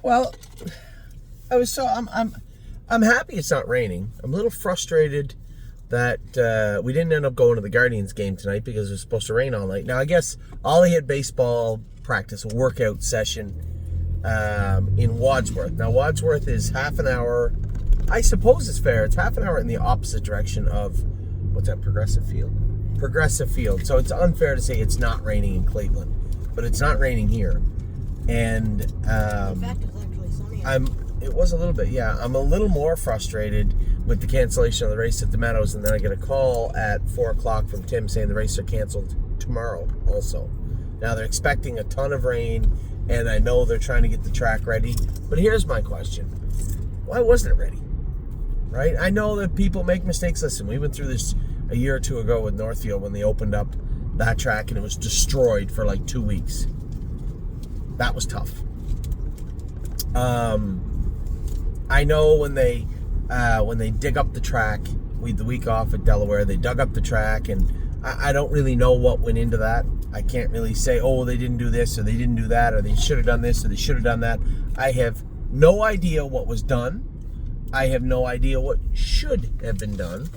Well, I'm happy it's not raining. I'm a little frustrated that we didn't end up going to the Guardians game tonight because it was supposed to rain all night. Now, I guess Ollie had baseball practice, a workout session in Wadsworth. Now, Wadsworth is half an hour. I suppose it's fair. It's half an hour in the opposite direction of, what's that, Progressive Field? Progressive Field. So it's unfair to say it's not raining in Cleveland, but it's not raining here. And In fact, it's actually sunny. It was a little bit, yeah. I'm a little more frustrated with the cancellation of the race at the Meadows, and then I get a call at 4 o'clock from Tim saying the race are canceled tomorrow also. Now, they're expecting a ton of rain, and I know they're trying to get the track ready. But here's my question. Why wasn't it ready? Right? I know that people make mistakes. Listen, we went through this a year or two ago with Northfield when they opened up that track, and it was destroyed for like 2 weeks. That was tough. I know when they dig up the track, we had the week off at Delaware, they dug up the track, and I don't really know what went into that. I can't really say, oh, they didn't do this, or they didn't do that, or they should have done this, or they should have done that. I have no idea what was done. I have no idea what should have been done.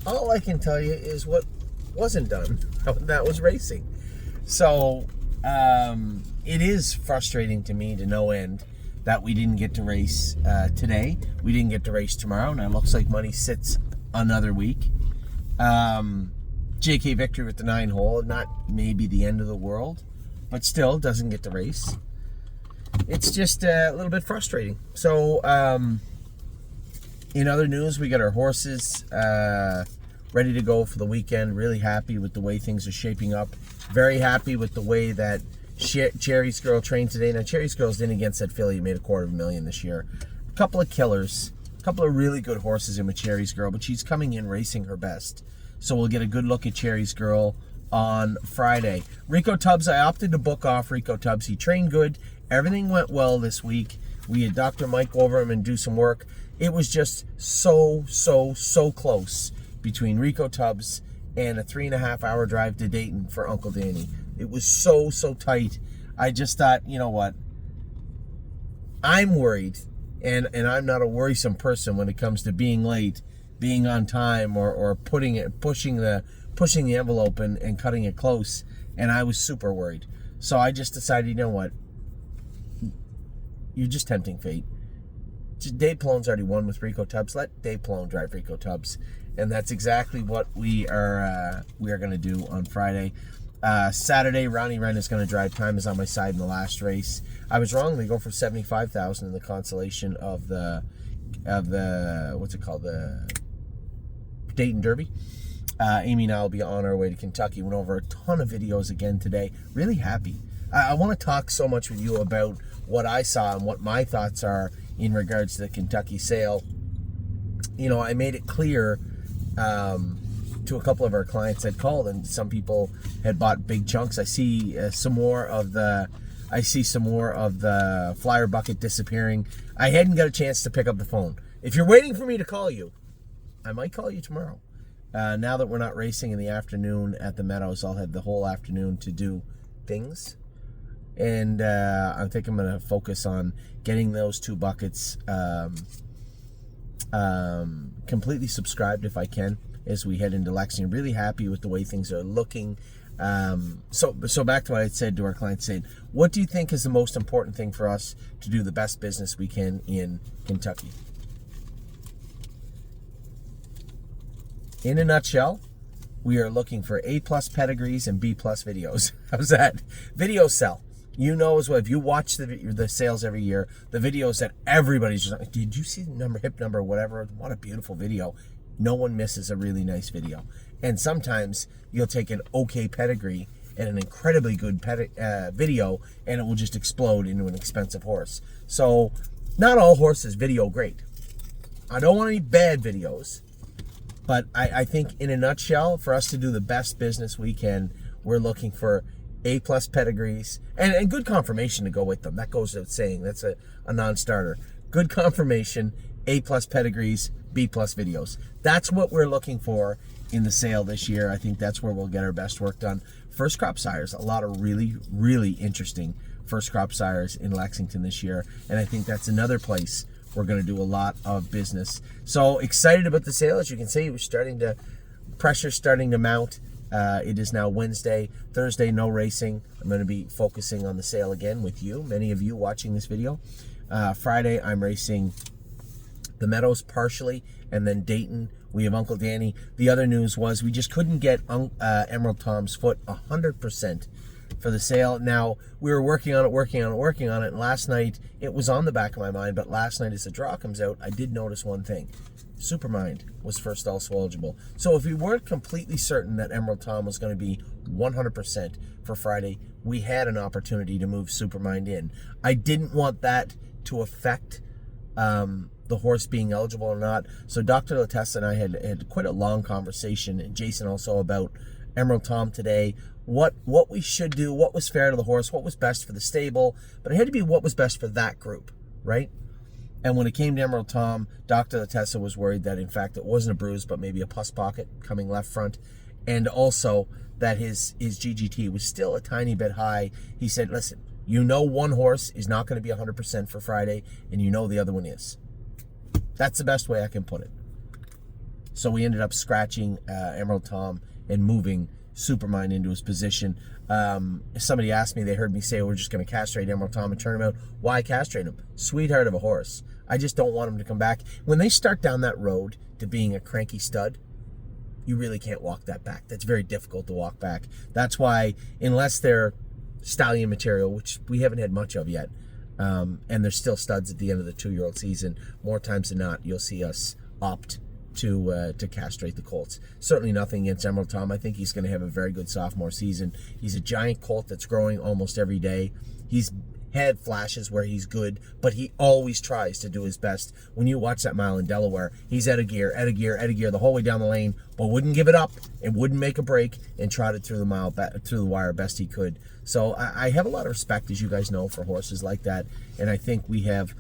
All I can tell you is what wasn't done. That was racing. So, it is frustrating to me to no end that we didn't get to race today. We didn't get to race tomorrow. Now it looks like money sits another week. JK victory with the 9-hole. Not maybe the end of the world, but still doesn't get to race. It's just a little bit frustrating. So, in other news, we got our horses ready to go for the weekend. Really happy with the way things are shaping up. Very happy with the way that Cherry's Girl trained today. Now, Cherry's Girl's in against that filly, made $250,000 this year. A couple of killers, a couple of really good horses in with Cherry's Girl, but she's coming in racing her best. So we'll get a good look at Cherry's Girl on Friday. Rico Tubbs, I opted to book off Rico Tubbs. He trained good. Everything went well this week. We had Dr. Mike go over him and do some work. It was just so close between Rico Tubbs and a 3.5-hour drive to Dayton for Uncle Danny. It was so tight. I just thought, you know what? I'm worried, and I'm not a worrisome person when it comes to being late, being on time, or pushing the envelope and cutting it close. And I was super worried. So I just decided, you know what? You're just tempting fate. Dave Palone's already won with Rico Tubbs. Let Dave Palone drive Rico Tubbs. And that's exactly what we are going to do on Friday. Saturday, Ronnie Wren is going to drive. Time is on my side in the last race. I was wrong. They go for $75,000 in the consolation of the what's it called, the Dayton Derby. Amy and I will be on our way to Kentucky. Went over a ton of videos again today. Really happy. I want to talk so much with you about what I saw and what my thoughts are in regards to the Kentucky sale. You know, I made it clear to a couple of our clients that called, and some people had bought big chunks. I see some more of the flyer bucket disappearing. I hadn't got a chance to pick up the phone. If you're waiting for me to call you, I might call you tomorrow. Now that we're not racing in the afternoon at the Meadows, I'll have the whole afternoon to do things. And I think I'm going to focus on getting those 2 buckets completely subscribed if I can as we head into Lexington. Really happy with the way things are looking. So back to what I said to our clients, saying, what do you think is the most important thing for us to do the best business we can in Kentucky? In a nutshell, we are looking for A+ pedigrees and B+ videos. How's that? Videos sell. You know as well, if you watch the sales every year, the videos that everybody's just like, did you see the number, hip number, whatever? What a beautiful video. No one misses a really nice video. And sometimes you'll take an okay pedigree and an incredibly good video, and it will just explode into an expensive horse. So not all horses video great. I don't want any bad videos, but I think in a nutshell, for us to do the best business we can, we're looking for A+ pedigrees and good confirmation to go with them. That goes without saying. That's a non-starter. Good confirmation, A+ pedigrees, B+ videos. That's what we're looking for in the sale this year. I think that's where we'll get our best work done. First crop sires, a lot of really interesting first crop sires in Lexington this year. And I think that's another place we're going to do a lot of business. So excited about the sale. As you can see, pressure's starting to mount. It is now Wednesday. Thursday, no racing. I'm going to be focusing on the sale again with you, many of you watching this video. Friday, I'm racing the Meadows partially, and then Dayton. We have Uncle Danny. The other news was we just couldn't get Emerald Tom's foot 100% for the sale. Now, we were working on it, and last night, it was on the back of my mind, but last night as the draw comes out, I did notice one thing. Supermind was first also eligible. So if we weren't completely certain that Emerald Tom was going to be 100% for Friday, we had an opportunity to move Supermind in. I didn't want that to affect the horse being eligible or not. So Dr. Latessa and I had quite a long conversation, and Jason also, about Emerald Tom today. What we should do, what was fair to the horse, what was best for the stable, but it had to be what was best for that group, right? And when it came to Emerald Tom, Dr. Latessa was worried that, in fact, it wasn't a bruise, but maybe a pus pocket coming left front. And also that his GGT was still a tiny bit high. He said, listen, you know one horse is not going to be 100% for Friday, and you know the other one is. That's the best way I can put it. So we ended up scratching Emerald Tom and moving Supermind into his position. Somebody asked me, they heard me say, we're just going to castrate Emerald Tom and turn him out. Why castrate him? Sweetheart of a horse. I just don't want him to come back. When they start down that road to being a cranky stud, you really can't walk that back. That's very difficult to walk back. That's why, unless they're stallion material, which we haven't had much of yet, and they're still studs at the end of the 2-year-old season, more times than not, you'll see us opt to castrate the colts. Certainly nothing against Emerald Tom. I think he's going to have a very good sophomore season. He's a giant colt that's growing almost every day. He's had flashes where he's good, but he always tries to do his best. When you watch that mile in Delaware, he's at a gear the whole way down the lane, but wouldn't give it up and wouldn't make a break and trotted through the wire best he could. So I have a lot of respect, as you guys know, for horses like that, and I think we had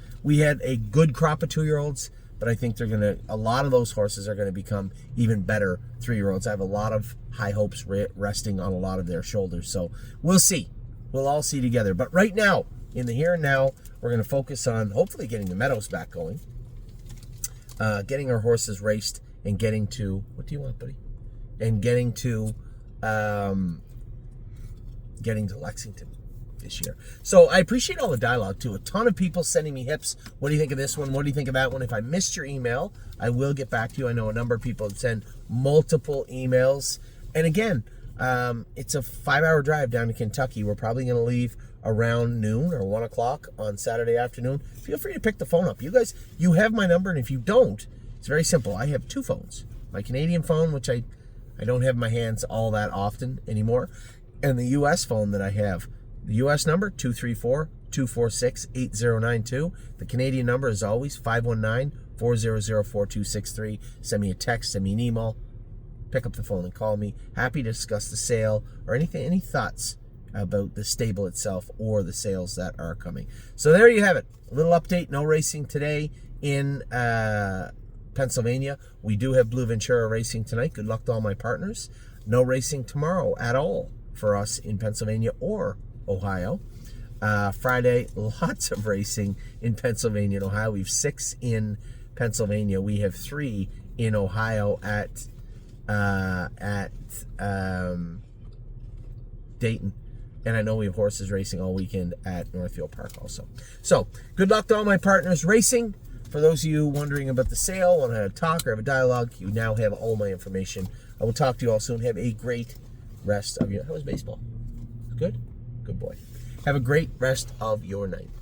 a good crop of 2-year-olds, but I think a lot of those horses are going to become even better 3-year-olds. I have a lot of high hopes resting on a lot of their shoulders. So we'll see. We'll all see together. But right now, in the here and now, we're going to focus on hopefully getting the Meadows back going, getting our horses raced, and getting to, what do you want, buddy? And getting to Lexington this year. So I appreciate all the dialogue too. A ton of people sending me hips. What do you think of this one? What do you think of that one? If I missed your email, I will get back to you. I know a number of people send multiple emails. And again, it's a 5-hour drive down to Kentucky. We're probably going to leave around noon or 1 o'clock on Saturday afternoon. Feel free to pick the phone up. You guys, you have my number, and if you don't, it's very simple. I have 2 phones. My Canadian phone, which I don't have in my hands all that often anymore, and the U.S. phone that I have. The U.S. number, 234-246-8092. The Canadian number, is always 519-400-4263. Send me a text, send me an email. Pick up the phone and call me. Happy to discuss the sale or anything, any thoughts about the stable itself or the sales that are coming. So there you have it. A little update. No racing today in Pennsylvania. We do have Blue Ventura racing tonight. Good luck to all my partners. No racing tomorrow at all for us in Pennsylvania or Ohio. Friday, lots of racing in Pennsylvania and Ohio. We have 6 in Pennsylvania. We have 3 in Ohio at Dayton. And I know we have horses racing all weekend at Northfield Park also. So, good luck to all my partners racing. For those of you wondering about the sale, want to talk or have a dialogue, you now have all my information. I will talk to you all soon. Have a great rest of your... How was baseball? Good? Good boy. Have a great rest of your night.